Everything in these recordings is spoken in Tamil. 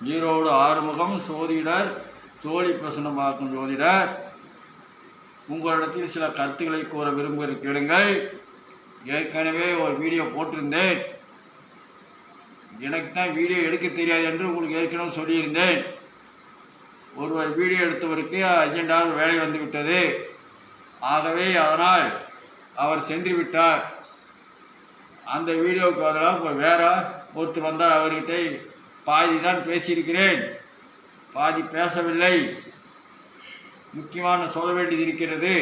ஈரோடு ஆறுமுகம் ஜோதிடர், சோழி பிரசனம் பார்க்கும் ஜோதிடர். உங்களிடத்தில் சில கருத்துக்களை கூற விரும்புகிற கேளுங்கள். ஏற்கனவே ஒரு வீடியோ போட்டிருந்தேன். எனக்கு தான் வீடியோ எடுக்க தெரியாது என்று உங்களுக்கு ஏற்கனவே சொல்லியிருந்தேன். ஒருவர் வீடியோ எடுத்தவருக்கு அர்ஜென்டாக வேலை வந்துவிட்டது. ஆகவே அதனால் அவர் சென்று விட்டார். அந்த வீடியோவுக்கு பதிலாக இப்போ வேற ஒருத்தர் வந்தார். அவர்கிட்ட பாதி தான் பேசியிருக்கிறேன், பாதி பேசவில்லை, முக்கியமான சொல்ல வேண்டியது இருக்கிறது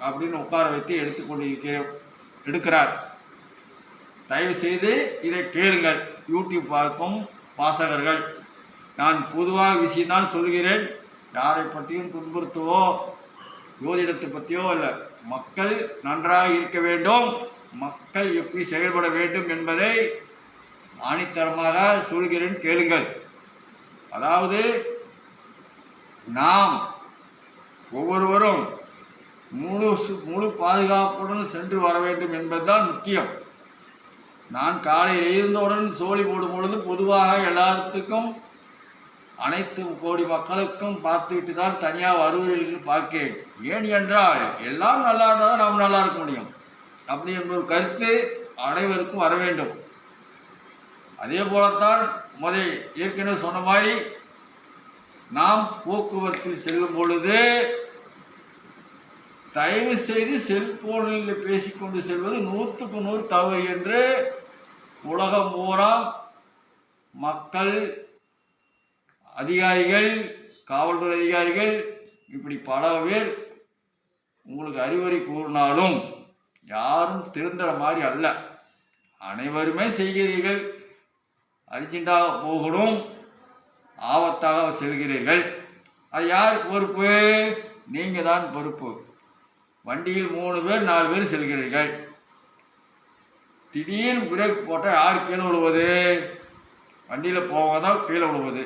அப்படின்னு உட்கார வைத்து எடுக்கிறார். தயவு செய்து இதை கேளுங்கள். யூடியூப் பார்க்கும் வாசகர்கள், நான் பொதுவாக விஷயம்தான் சொல்கிறேன். யாரை பற்றியும் துன்புறுத்தவோ ஜோதிடத்தை பற்றியோ இல்லை. மக்கள் நன்றாக இருக்க வேண்டும், மக்கள் எப்படி செயல்பட வேண்டும் என்பதை ஆணித்தரமாக சொல்கிறேன், கேளுங்கள். அதாவது நாம் ஒவ்வொருவரும் முழு பாதுகாப்புடன் சென்று வர வேண்டும் என்பதுதான் முக்கியம். நான் காலையில் எழுந்தவுடன் சோழி போடும் பொழுது பொதுவாக எல்லாத்துக்கும் அனைத்து கோடி மக்களுக்கும் பார்த்துவிட்டு தான் தனியாக வருவர்கள் பார்க்கிறேன். ஏன் என்றால் எல்லாம் நல்லா இருந்தால் தான் நாம் நல்லா இருக்க முடியும். அப்படி என்ற ஒரு கருத்து அனைவருக்கும் வர வேண்டும். அதே போலத்தான் ஏற்கனவே சொன்ன மாதிரி நாம் போக்குவரத்தில் செல்லும் பொழுது தயவு செய்து செல்போனில் பேசிக்கொண்டு செல்வது 100க்கு 100 தவறு என்று உலகம் பூரா மக்கள், அதிகாரிகள், காவல்துறை அதிகாரிகள் இப்படி பல பேர் உங்களுக்கு அறிவுரை கூறினாலும் யாரும் திருந்துற மாதிரி அல்ல. அனைவருமே செய்கிறீர்கள். அர்ஜென்டாக போகணும், ஆபத்தாக செல்கிறீர்கள். அது யார் பொறுப்பு? நீங்கள் தான் பொறுப்பு. வண்டியில் 3 பேர் 4 பேர் செல்கிறீர்கள். திடீர்னு பிரேக் போட்டால் யார் கீழே விழுவது? வண்டியில் போவதான் கீழே விழுவது.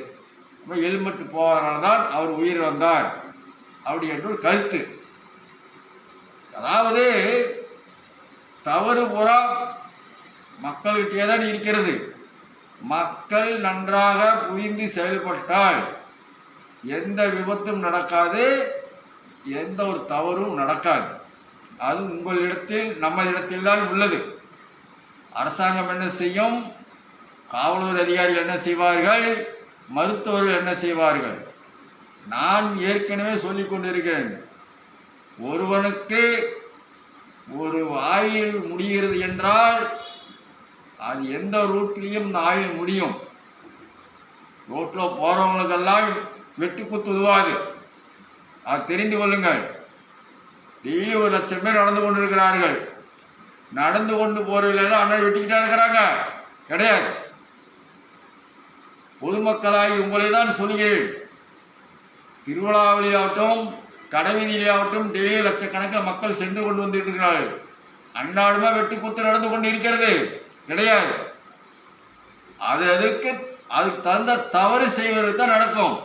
ஹெல்மெட் போவதனால தான் அவர் உயிர் வந்தார் அப்படி என்ற ஒரு கருத்து. அதாவது தவறு புறா மக்கள்கிட்டே தான் இருக்கிறது. மக்கள் நன்றாக புரிந்து செயல்பட்டால் எந்த விபத்தும் நடக்காது, எந்த ஒரு தவறும் நடக்காது. அது உங்களிடத்தில், நம்மளிடத்தில் தான் உள்ளது. அரசாங்கம் என்ன செய்யும்? காவல்துறை அதிகாரிகள் என்ன செய்வார்கள்? மருத்துவர்கள் என்ன செய்வார்கள்? நான் ஏற்கனவே சொல்லிக் கொண்டிருக்கிறேன். ஒருவனுக்கு ஒரு ஆயுள் முடிகிறது என்றால் அது எந்த ரூட்லேயும் இந்த ஆயுள் முடியும். ரோட்டில் போகிறவங்களுக்கெல்லாம் வெட்டு குத்து உதவாது. அது தெரிந்து கொள்ளுங்கள். டெய்லி 1,00,000 பேர் நடந்து கொண்டு இருக்கிறார்கள். நடந்து கொண்டு போறவங்களெல்லாம் அண்ணன் வெட்டிக்கிட்டா இருக்கிறாங்க? கிடையாது. பொதுமக்களாகி உங்களை தான் சொல்கிறேன். திருவிழாவிலேயாகட்டும், கடைவீதியிலேயாகட்டும் டெய்லி லட்சக்கணக்கில் மக்கள் சென்று கொண்டு வந்துட்டு இருக்கிறார்கள். அன்னாடுமா வெட்டு குத்து நடந்து கொண்டு இருக்கிறது? கிடையாது. அதுக்கு தகுந்த தவறு செய்வது தான் நடக்கும்.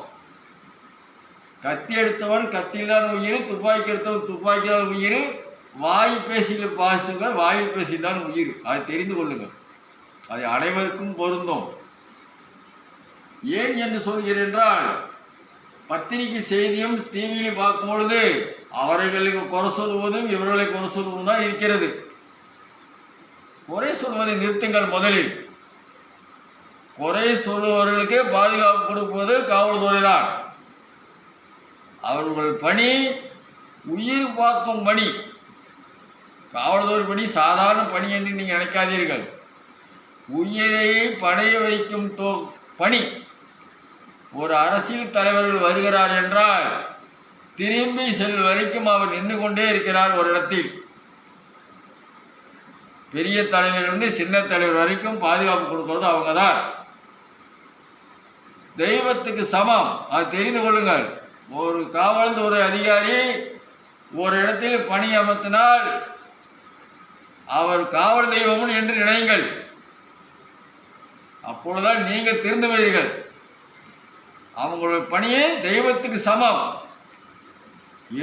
கத்தி எடுத்தவன் கத்தியில் தான் உயிர், துப்பாக்கி எடுத்தவன் துப்பாக்கி தான் உயிர், வாய் பேசியில் பாசுங்க, வாயில் பேசிதான் உயிர். அதை தெரிந்து கொள்ளுங்கள். அது அனைவருக்கும் பொருந்தும். ஏன் என்று சொல்கிறேன் என்றால், பத்திரிகை செய்தியும் டிவியிலும் பார்க்கும் பொழுது அவர்களுக்கு குறை சொல்வதும் இவர்களை குறை சொல்வதும் தான் இருக்கிறது. குறை சொல்வதை நிறுத்துங்கள். முதலில் குறை சொல்பவர்களுக்கே பாதுகாப்பு கொடுப்பது காவல்துறை தான். அவர்கள் பணி உயிர் காக்கும் பணி. காவல்துறை பணி சாதாரண பணி என்று நீங்கள் நினைக்காதீர்கள். உயிரை பணைய வைக்கும் பணி. ஒரு அரசியல் தலைவர்கள் வருகிறார் என்றால் திரும்பி செல் வரைக்கும் அவர் நின்று கொண்டே இருக்கிறார் ஒரு இடத்தில். பெரிய தலைவர்லேருந்து சின்ன தலைவர் வரைக்கும் பாதுகாப்பு கொடுக்கிறது அவங்க தான். தெய்வத்துக்கு சமம். அது தெரிந்து கொள்ளுங்கள். ஒரு காவல்துறை அதிகாரி ஒரு இடத்தில் பணி அமர்த்தினால் அவர் காவல் தெய்வம் என்று நினையுங்கள். அப்பொழுதுதான் நீங்கள் திருந்துவீர்கள். அவங்களுடைய பணியே தெய்வத்துக்கு சமம்.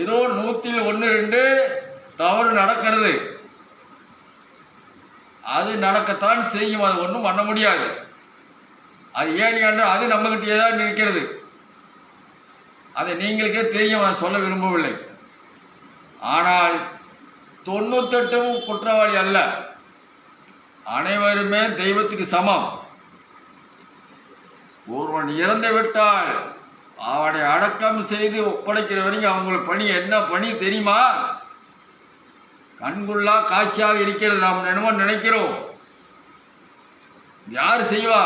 ஏதோ 100ல் 1 2 தவறு நடக்கிறது. அது நடக்கத்தான் செய்யும். அது ஒன்றும் பண்ண முடியாது. அது ஏன் என்றால் அது நம்மகிட்டே தான் இருக்கிறது. அதை நீங்களுக்கே தெரியும், நான் சொல்ல விரும்பவில்லை. ஆனால் 98 குற்றவாளி அல்ல, அனைவருமே தெய்வத்துக்கு சமம். ஒருவன் இறந்து விட்டால் அவனை அடக்கம் செய்து ஒப்படைக்கிற வரைக்கும் அவங்களுக்கு பணி என்ன பணி தெரியுமா? கண்குள்ளா காட்சியாக இருக்கிறது. நாம் என்னமோ நினைக்கிறோம், யார் செய்வா?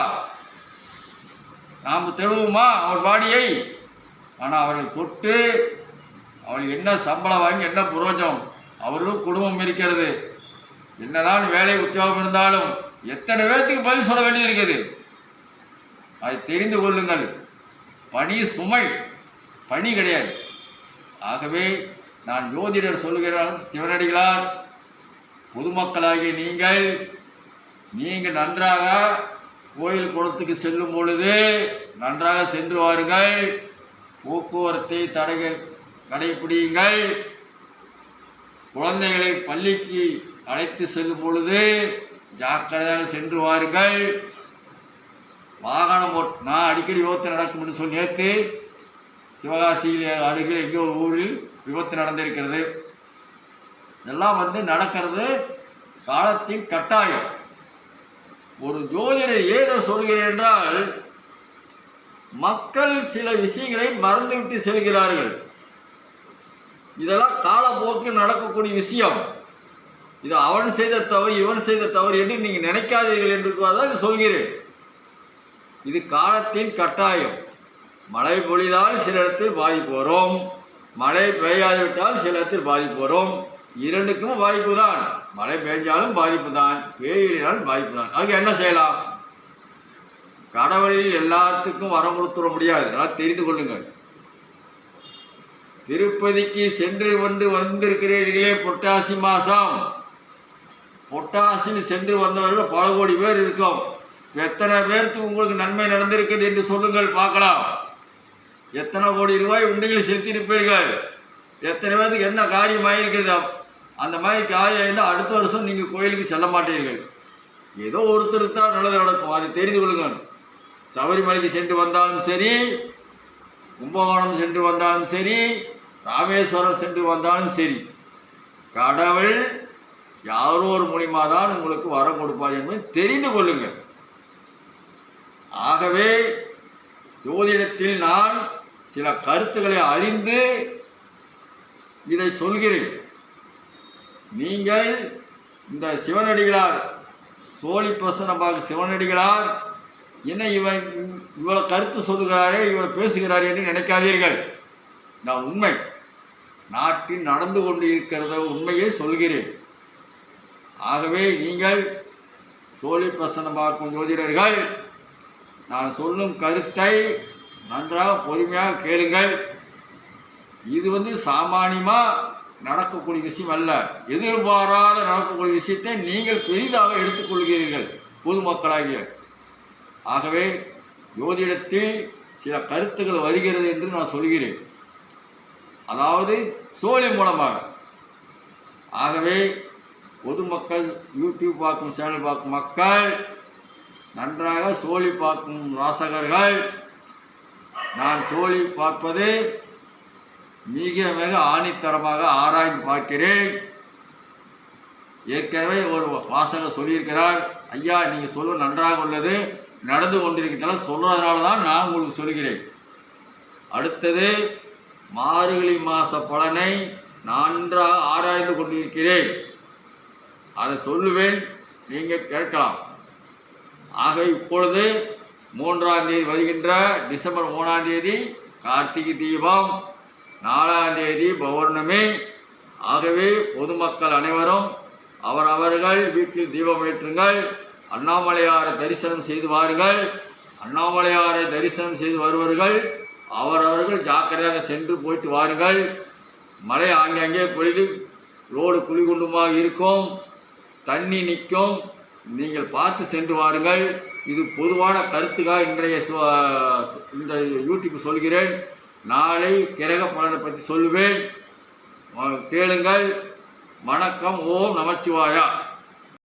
நாம் தெருவுமா அவள் பாடியை? ஆனால் அவர்களை தொட்டு அவள் என்ன சம்பளம் வாங்கி என்ன புரோஜனம்? அவர்களும் குடும்பம் இருக்கிறது. என்னதான் வேலை உத்தியோகம் இருந்தாலும் எத்தனை பேர்த்துக்கு பதில் சொல்ல வேண்டியது இருக்குது. அதை தெரிந்து கொள்ளுங்கள். பணி சுமை, பணி கிடையாது. ஆகவே நான் ஜோதிடர் சொல்லுகிறார், சிவனடிகளார், பொதுமக்களாகிய நீங்கள் நன்றாக கோயில் குளத்துக்கு செல்லும் பொழுது நன்றாக சென்று வாருங்கள். போக்குவரத்தை கடைபிடியுங்கள். குழந்தைகளை பள்ளிக்கு அழைத்து செல்லும் பொழுது ஜாக்கிரதையாக சென்று வாருங்கள். வாகனம் நான் அடிக்கடி விபத்து நடக்கும் என்று சொல்லி நேற்று சிவகாசியில் அருகில் எங்கோ ஊரில் விபத்து நடந்திருக்கிறது. இதெல்லாம் நடக்கிறது காலத்தின் கட்டாயம். ஒரு ஜோதிடர் ஏதோ சொல்கிறேன் என்றால், மக்கள் சில விஷயங்களை மறந்துவிட்டு செல்கிறார்கள். இதெல்லாம் காலப்போக்கில் நடக்கக்கூடிய விஷயம். இது அவன் செய்த தவறு, இவன் செய்த தவறு என்று நீங்கள் நினைக்காதீர்கள் என்று தான் சொல்கிறேன். இது காலத்தின் கட்டாயம். மழை பொழிதால் சில இடத்தில் பாதிப்பு வரும், மழை பெய்யாதுவிட்டால் சில இடத்தில் பாதிப்பு வரும். இரண்டுக்கும் பாதிப்பு தான். மழை பெய்ஞ்சாலும் பாதிப்பு தான், பெய்யினாலும் பாதிப்பு தான். அதுக்கு என்ன செய்யலாம்? கடவுளில் எல்லாத்துக்கும் வரம் கொடுத்துட முடியாது, அதெல்லாம் தெரிந்து கொள்ளுங்கள். திருப்பதிக்கு சென்று வந்திருக்கிறீர்களே, புரட்டாசி மாதம், புரட்டாசியில் சென்று வந்தவர்கள் பல கோடி பேர் இருக்கும். எத்தனை பேருக்கு உங்களுக்கு நன்மை நடந்திருக்கிறது என்று சொல்லுங்கள் பார்க்கலாம். எத்தனை கோடி ரூபாய் உண்டிகள் செலுத்தியிருப்பீர்கள்? எத்தனை பேருக்கு என்ன காரியமாயிருக்கிறது? அந்த மாதிரி காரியம் இருந்தால் அடுத்த வருஷம் நீங்கள் கோயிலுக்கு செல்ல மாட்டீர்கள். ஏதோ ஒருத்தருக்கு தான் நல்லது நடக்கும், அதை தெரிந்து கொள்ளுங்கள். சபரிமலைக்கு சென்று வந்தாலும் சரி, கும்பகோணம் சென்று வந்தாலும் சரி, ராமேஸ்வரம் சென்று வந்தாலும் சரி, கடவுள் யாரோ ஒரு மூலியமாக தான் உங்களுக்கு வரம் கொடுப்பார் என்பதை தெரிந்து கொள்ளுங்கள். ஆகவே ஜோதிடத்தில் நான் சில கருத்துக்களை அறிந்து இதை சொல்கிறேன். நீங்கள் இந்த சிவனடிகளார், சோழி பிரசன்னமாக சிவனடிகளார் என்ன இவ்வளோ கருத்து சொல்லுகிறாரே, இவ்வளோ பேசுகிறாரே என்று நினைக்காதீர்கள். நான் உண்மை, நாட்டில் நடந்து கொண்டு இருக்கிறத உண்மையை சொல்கிறேன். ஆகவே நீங்கள் சோழி பிரசன்னமாக்கும் ஜோதிடர்கள், நான் சொல்லும் கருத்தை நன்றாக பொறுமையாக கேளுங்கள். இது சாமானியமாக நடக்கக்கூடிய விஷயம் அல்ல, எதிர்பாராத நடக்கக்கூடிய விஷயத்தை நீங்கள் பெரிதாக எடுத்துக்கொள்கிறீர்கள் பொதுமக்களாகிய. ஆகவே ஜோதிடத்தில் சில கருத்துக்கள் வருகிறது என்று நான் சொல்கிறேன், அதாவது சோழி மூலமாக. ஆகவே பொதுமக்கள், யூடியூப் பார்க்கும் சேனல் பார்க்கும் மக்கள், நன்றாக சோழி பார்க்கும் வாசகர்கள், நான் சோழி பார்ப்பது மிக மிக ஆணித்தரமாக ஆராய்ந்து பார்க்கிறேன். ஏற்கனவே ஒரு வாசகர் சொல்லியிருக்கிறார், ஐயா நீங்கள் சொல்வது நன்றாக உள்ளது, நடந்து கொண்டிருக்கிறதால சொல்கிறதுனால தான் நான் உங்களுக்கு சொல்கிறேன். அடுத்தது மார்கழி மாத பலனை நன்றாக ஆராய்ந்து கொண்டிருக்கிறேன், அதை சொல்லுவேன், நீங்கள் கேட்கலாம். ஆக இப்பொழுது 3ஆம் தேதி வருகின்ற டிசம்பர் 3ஆம் தேதி கார்த்திகை தீபம், 4ஆம் தேதி பௌர்ணமி. ஆகவே பொதுமக்கள் அனைவரும் அவரவர்கள் வீட்டில் தீபம் ஏற்றுங்கள். அண்ணாமலையாரை தரிசனம் செய்து வாருங்கள். அண்ணாமலையாரை தரிசனம் செய்து வருவர்கள் அவரவர்கள் ஜாக்கிரதையாக சென்று போயிட்டு வாருங்கள். மழை ஆங்காங்கே பொழுது ரோடு குழிகுண்டுமாக இருக்கும், தண்ணி நிற்கும், நீங்கள் பார்த்து சென்று வாருங்கள். இது பொதுவான கருத்துக்காக இன்றைய இந்த யூடியூப் சொல்கிறேன். நாளை கிரக பலனை பற்றி சொல்லுவேன், கேளுங்கள். வணக்கம். ஓம் நமச்சிவாயா.